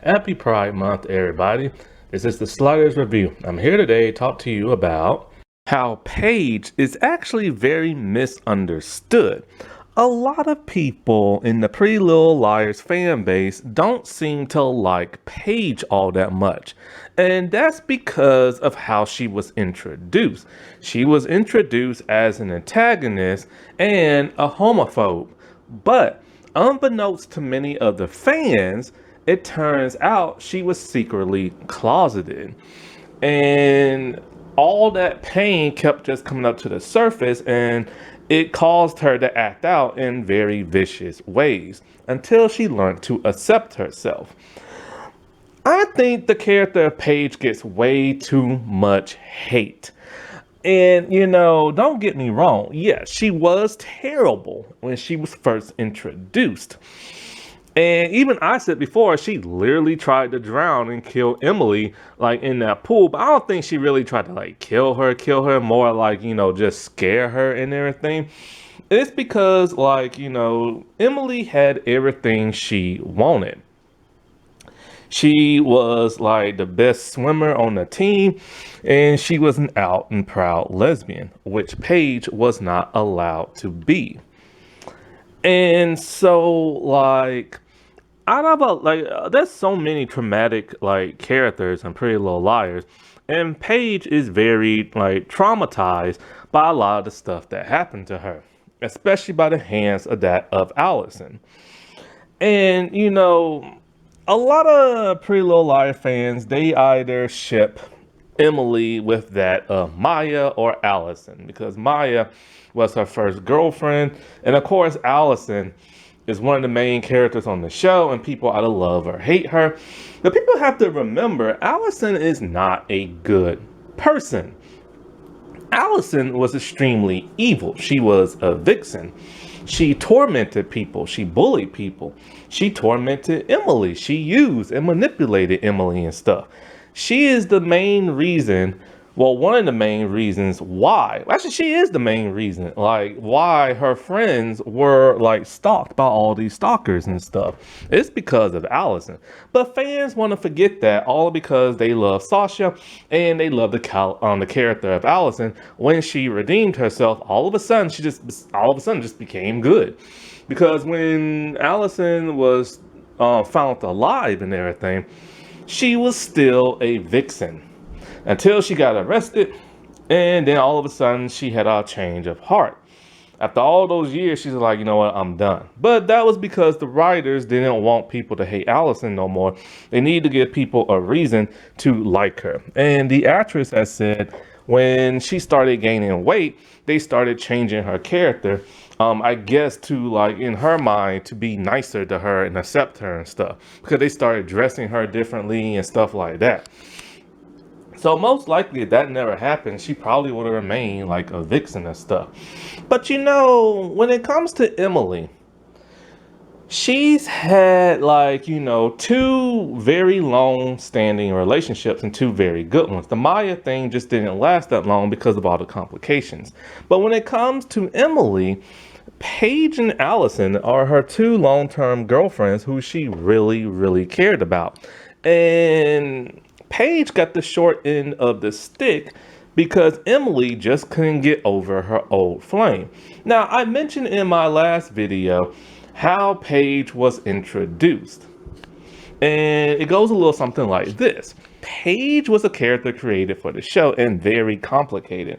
Happy Pride Month, everybody. This is the Sliders Review. I'm here today to talk to you about how Paige is actually very misunderstood. A lot of people in the Pretty Little Liars fan base don't seem to like Paige all that much. And that's because of how she was introduced. She was introduced as an antagonist and a homophobe. But unbeknownst to many of the fans, it turns out she was secretly closeted. And all that pain kept just coming up to the surface, and it caused her to act out in very vicious ways until she learned to accept herself. I think the character of Paige gets way too much hate. And, don't get me wrong. Yes, she was terrible when she was first introduced. And even I said before, she literally tried to drown and kill Emily, like in that pool. But I don't think she really tried to like kill her, more like, just scare her and everything. It's because Emily had everything she wanted. She was like the best swimmer on the team, and she was an out and proud lesbian, which Paige was not allowed to be. And so, there's so many traumatic characters in Pretty Little Liars, and Paige is very traumatized by a lot of the stuff that happened to her, especially by the hands of Allison. And a lot of Pretty Little Liar fans, they either ship Emily with that Maya or Allison, because Maya was her first girlfriend, and of course Allison is one of the main characters on the show, and people either love or hate her. But people have to remember, Allison is not a good person. Allison was extremely evil. She was a vixen. She tormented people. She bullied people. She tormented Emily. She used and manipulated Emily and stuff. She is the main reason, one of the main reasons why, actually she is the main reason, why her friends were stalked by all these stalkers and stuff. It's because of Allison. But fans want to forget that all because they love Sasha and they love the character of Allison. When she redeemed herself, all of a sudden she just became good. Because when Allison was found alive and everything, she was still a vixen until she got arrested, and then all of a sudden she had a change of heart. After all those years, she's like, you know what, I'm done. But that was because the writers didn't want people to hate Allison no more. They needed to give people a reason to like her. And the actress has said when she started gaining weight, they started changing her character, I guess to in her mind, to be nicer to her and accept her and stuff, because they started dressing her differently and stuff like that. So most likely, if that never happened, she probably would have remained like a vixen and stuff. But when it comes to Emily, she's had two very long standing relationships and two very good ones. The Maya thing just didn't last that long because of all the complications. But when it comes to Emily, Paige and Allison are her two long-term girlfriends who she really, really cared about. And Paige got the short end of the stick because Emily just couldn't get over her old flame. Now, I mentioned in my last video how Paige was introduced. And it goes a little something like this. Paige was a character created for the show and very complicated.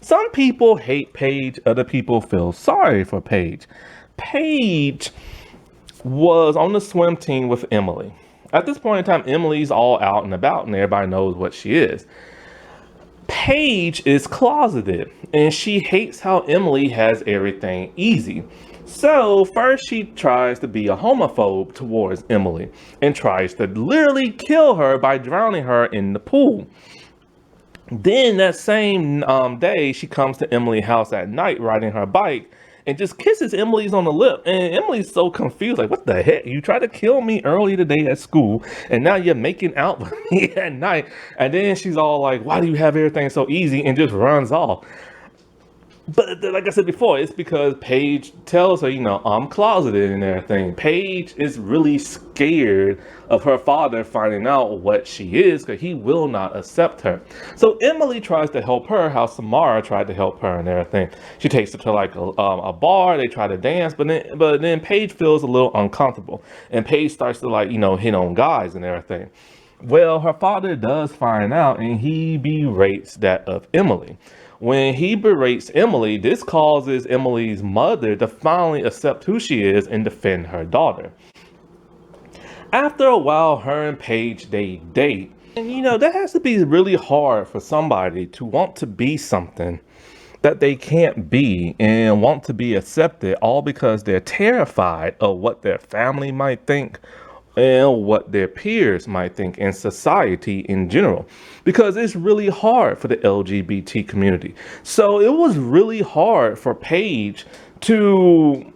Some people hate Paige, other people feel sorry for Paige. Paige was on the swim team with Emily. At this point in time, Emily's all out and about and everybody knows what she is. Paige is closeted and she hates how Emily has everything easy. So first she tries to be a homophobe towards Emily and tries to literally kill her by drowning her in the pool. Then that same day, she comes to Emily's house at night riding her bike and just kisses Emily's on the lip. And Emily's so confused, like, what the heck? You tried to kill me early today at school, and now you're making out with me at night. And then she's all like, why do you have everything so easy? And just runs off. But like I said before, it's because Paige tells her, I'm closeted and everything. Paige is really scared of her father finding out what she is because he will not accept her. So Emily tries to help her how Samara tried to help her and everything. She takes her to like a bar. They try to dance, but then Paige feels a little uncomfortable, and Paige starts to like hit on guys and everything. Well, her father does find out, and he berates that of Emily. When he berates Emily, this causes Emily's mother to finally accept who she is and defend her daughter. After a while, her and Paige they date. And that has to be really hard for somebody to want to be something that they can't be and want to be accepted, all because they're terrified of what their family might think and what their peers might think in society in general, because it's really hard for the LGBT community. So it was really hard for Paige to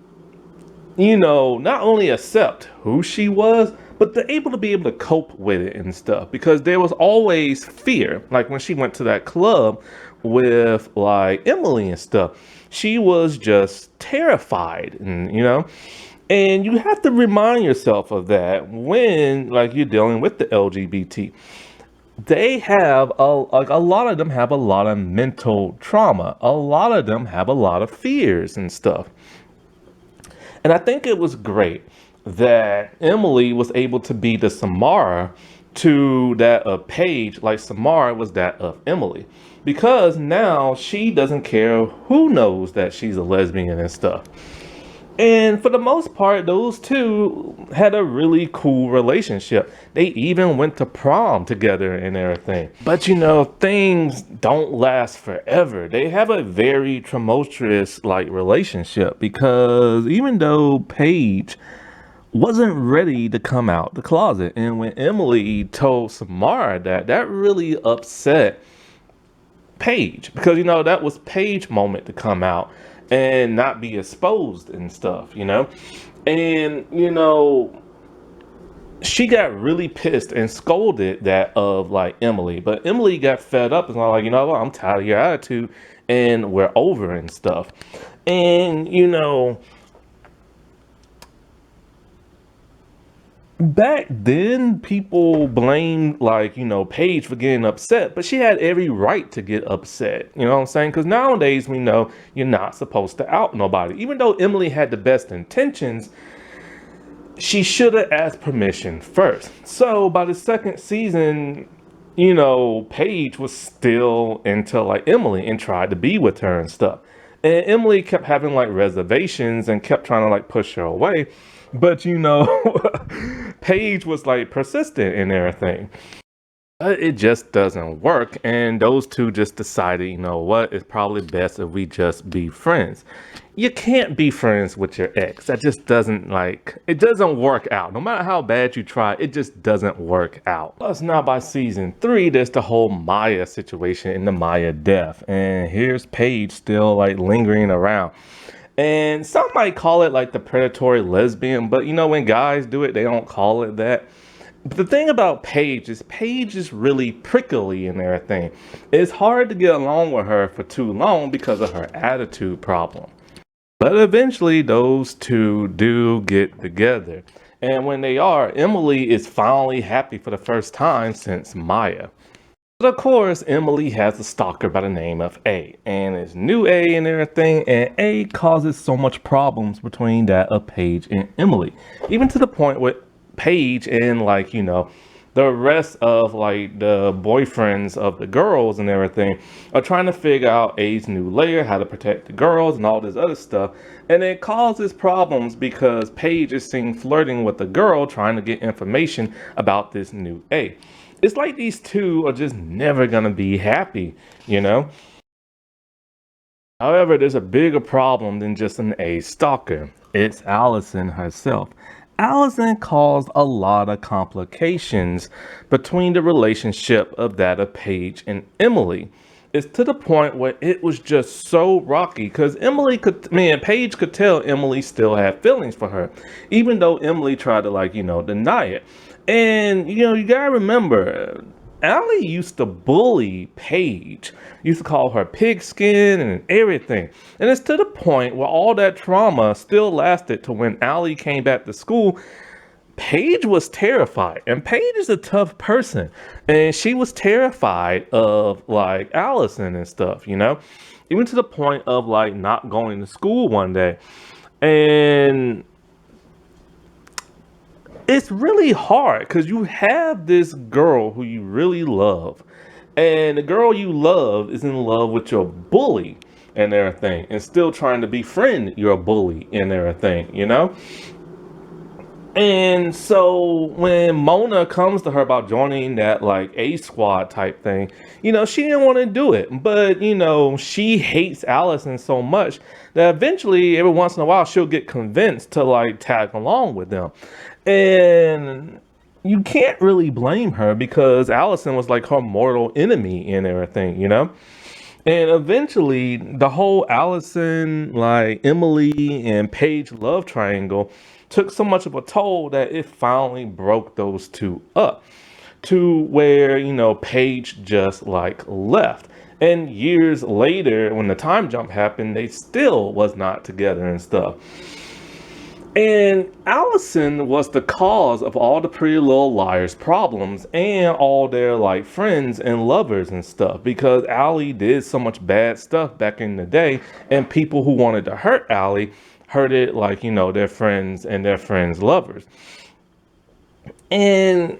not only accept who she was, but able to be able to cope with it and stuff, because there was always fear. Like when she went to that club with like Emily and stuff, she was just terrified, and you have to remind yourself of that when like you're dealing with the LGBT. They have a lot of them have a lot of mental trauma. A lot of them have a lot of fears and stuff. And I think it was great that Emily was able to be the Samara to that of Paige, like Samara was that of Emily. Because now she doesn't care who knows that she's a lesbian and stuff. And for the most part, those two had a really cool relationship. They even went to prom together and everything. But things don't last forever. They have a very tumultuous like relationship, because even though Paige wasn't ready to come out the closet, and when Emily told Samara that really upset Paige, because that was Paige moment to come out and not be exposed and stuff, and she got really pissed and scolded that of like Emily, but Emily got fed up and was like, what, I'm tired of your attitude and we're over and stuff. And back then people blamed like Paige for getting upset, but she had every right to get upset, what I'm saying, because nowadays we know you're not supposed to out nobody. Even though Emily had the best intentions, she should have asked permission first. So by the second season, Paige was still into like Emily and tried to be with her and stuff, and Emily kept having like reservations and kept trying to like push her away. But Paige was like persistent in everything. But it just doesn't work. And those two just decided, what, it's probably best if we just be friends. You can't be friends with your ex. That just doesn't it doesn't work out. No matter how bad you try, it just doesn't work out. Plus now by season 3, there's the whole Maya situation and the Maya death. And here's Paige still like lingering around. And some might call it like the predatory lesbian, but when guys do it, they don't call it that. But the thing about Paige is really prickly and everything. It's hard to get along with her for too long because of her attitude problem. But eventually those two do get together. And when they are, Emily is finally happy for the first time since Maya. But of course, Emily has a stalker by the name of A, and it's new A and everything, and A causes so much problems between that of Paige and Emily, even to the point where Paige and the rest of like the boyfriends of the girls and everything are trying to figure out A's new layer, how to protect the girls and all this other stuff, and it causes problems because Paige is seen flirting with the girl trying to get information about this new A. It's like these two are just never gonna be happy, However, there's a bigger problem than just an A stalker. It's Allison herself. Allison caused a lot of complications between the relationship of that of Paige and Emily. It's to the point where it was just so rocky because Paige could tell Emily still had feelings for her, even though Emily tried to deny it. And you gotta remember, Allie used to bully Paige, used to call her pigskin and everything. And it's to the point where all that trauma still lasted to when Allie came back to school. Paige was terrified, and Paige is a tough person, and she was terrified of like Allison and stuff, even to the point of like not going to school one day. And it's really hard because you have this girl who you really love, and the girl you love is in love with your bully and everything, and still trying to befriend your bully and everything. And so when Mona comes to her about joining that like A squad type thing, she didn't want to do it. But, she hates Allison so much that eventually every once in a while she'll get convinced to like tag along with them. And you can't really blame her because Allison was like her mortal enemy and everything. And eventually the whole Allison, like Emily and Paige love triangle took so much of a toll that it finally broke those two up to where, Paige just like left. And years later, when the time jump happened, they still was not together and stuff. And Allison was the cause of all the Pretty Little Liars problems and all their like friends and lovers and stuff, because Allie did so much bad stuff back in the day, and people who wanted to hurt Allie heard it like, their friends and their friends' lovers. And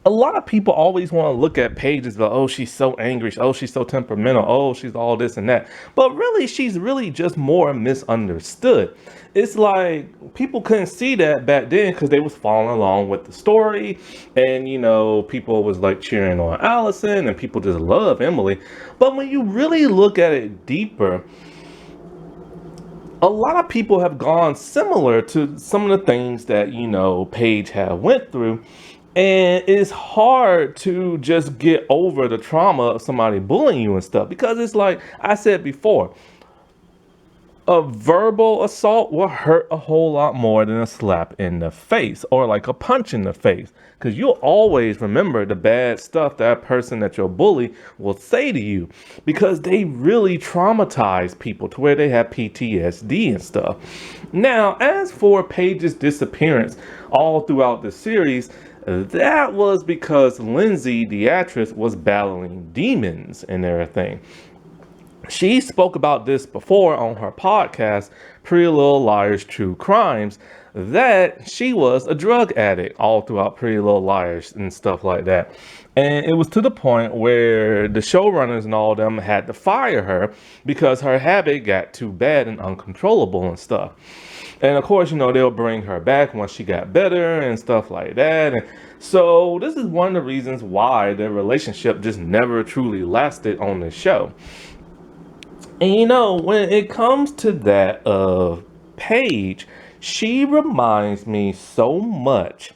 a lot of people always want to look at Paige as oh, she's so angry. Oh, she's so temperamental. Oh, she's all this and that. But really, she's really just more misunderstood. It's like people couldn't see that back then because they was following along with the story. And, people was like cheering on Allison and people just love Emily. But when you really look at it deeper, a lot of people have gone similar to some of the things that, Paige had went through. And it's hard to just get over the trauma of somebody bullying you and stuff, because it's like I said before, a verbal assault will hurt a whole lot more than a slap in the face or like a punch in the face, because you'll always remember the bad stuff that person that your bully will say to you, because they really traumatize people to where they have PTSD and stuff. Now, as for Paige's disappearance all throughout the series, that was because Lindsay, the actress, was battling demons and everything. She spoke about this before on her podcast, Pretty Little Liars True Crimes, that she was a drug addict all throughout Pretty Little Liars and stuff like that. And it was to the point where the showrunners and all of them had to fire her because her habit got too bad and uncontrollable and stuff. And of course, they'll bring her back once she got better and stuff like that. And so this is one of the reasons why their relationship just never truly lasted on the show. And when it comes to that of Paige, she reminds me so much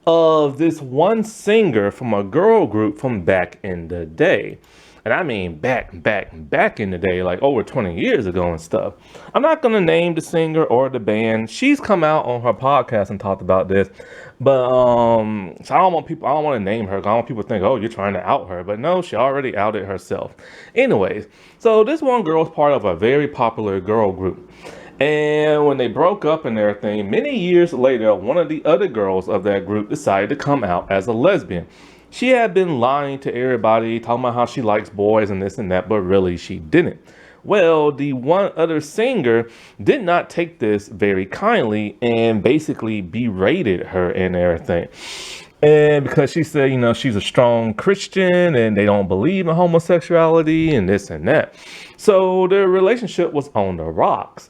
of this one singer from a girl group from back in the day. And I mean back in the day, like over 20 years ago and stuff. I'm not going to name the singer or the band. She's come out on her podcast and talked about this. But so I don't want to name her. I don't want people to think, oh, you're trying to out her. But no, she already outed herself. Anyways, so this one girl is part of a very popular girl group. And when they broke up and everything, many years later, one of the other girls of that group decided to come out as a lesbian. She had been lying to everybody, talking about how she likes boys and this and that, but really she didn't. Well, the one other singer did not take this very kindly and basically berated her and everything. And because she said, she's a strong Christian and they don't believe in homosexuality and this and that. So their relationship was on the rocks.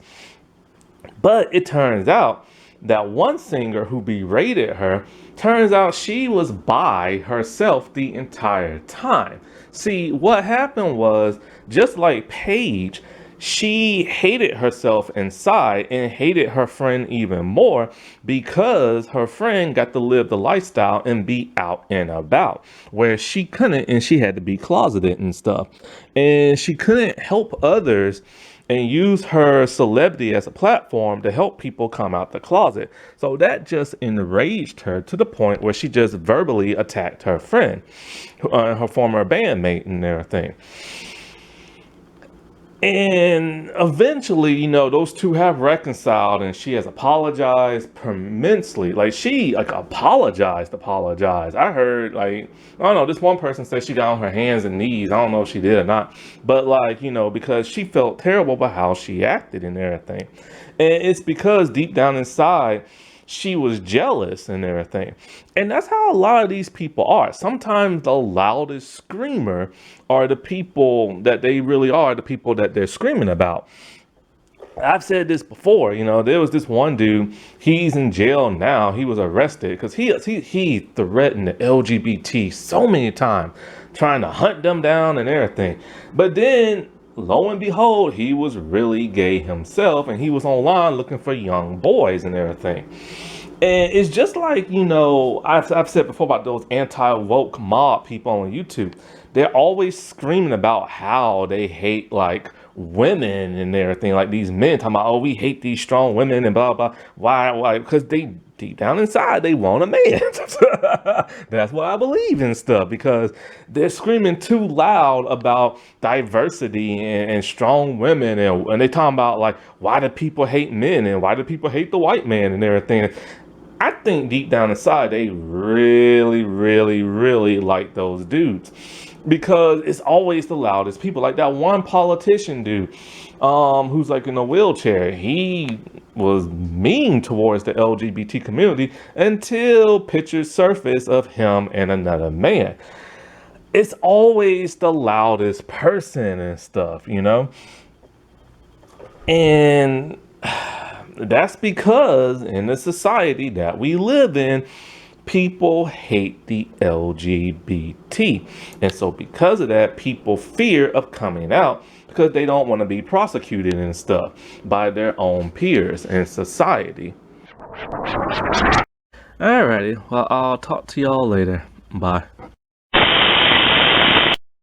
But it turns out that one singer who berated her, turns out she was by herself the entire time. See, what happened was, just like Paige, she hated herself inside and hated her friend even more because her friend got to live the lifestyle and be out and about, where she couldn't, and she had to be closeted and stuff. And she couldn't help others and use her celebrity as a platform to help people come out the closet. So that just enraged her to the point where she just verbally attacked her friend, her former bandmate and everything. And eventually, those two have reconciled and she has apologized immensely. Like she apologized. I heard I don't know, this one person said she got on her hands and knees. I don't know if she did or not. But because she felt terrible about how she acted and everything. And it's because deep down inside, she was jealous and everything. And that's how a lot of these people are. Sometimes the loudest screamer are the people that they really are, the people that they're screaming about. I've said this before, there was this one dude, he's in jail now. He was arrested because he threatened the LGBT so many times, trying to hunt them down and everything. But then lo and behold, he was really gay himself, and he was online looking for young boys and everything. And it's just I've said before about those anti-woke mob people on YouTube. They're always screaming about how they hate women and everything. Like these men talking about, oh, we hate these strong women and blah, blah. Why? Because they deep down inside, they want a man. That's what I believe in stuff, because they're screaming too loud about diversity and strong women. And they talking about why do people hate men and why do people hate the white man and everything. I think deep down inside, they really, really, really like those dudes, because it's always the loudest people. Like that one politician dude, who's in a wheelchair. He was mean towards the LGBT community until pictures surface of him and another man. It's always the loudest person and stuff, And that's because in the society that we live in, people hate the LGBT. And so because of that, people fear of coming out because they don't want to be prosecuted and stuff by their own peers in society. Alrighty, well, I'll talk to y'all later. Bye.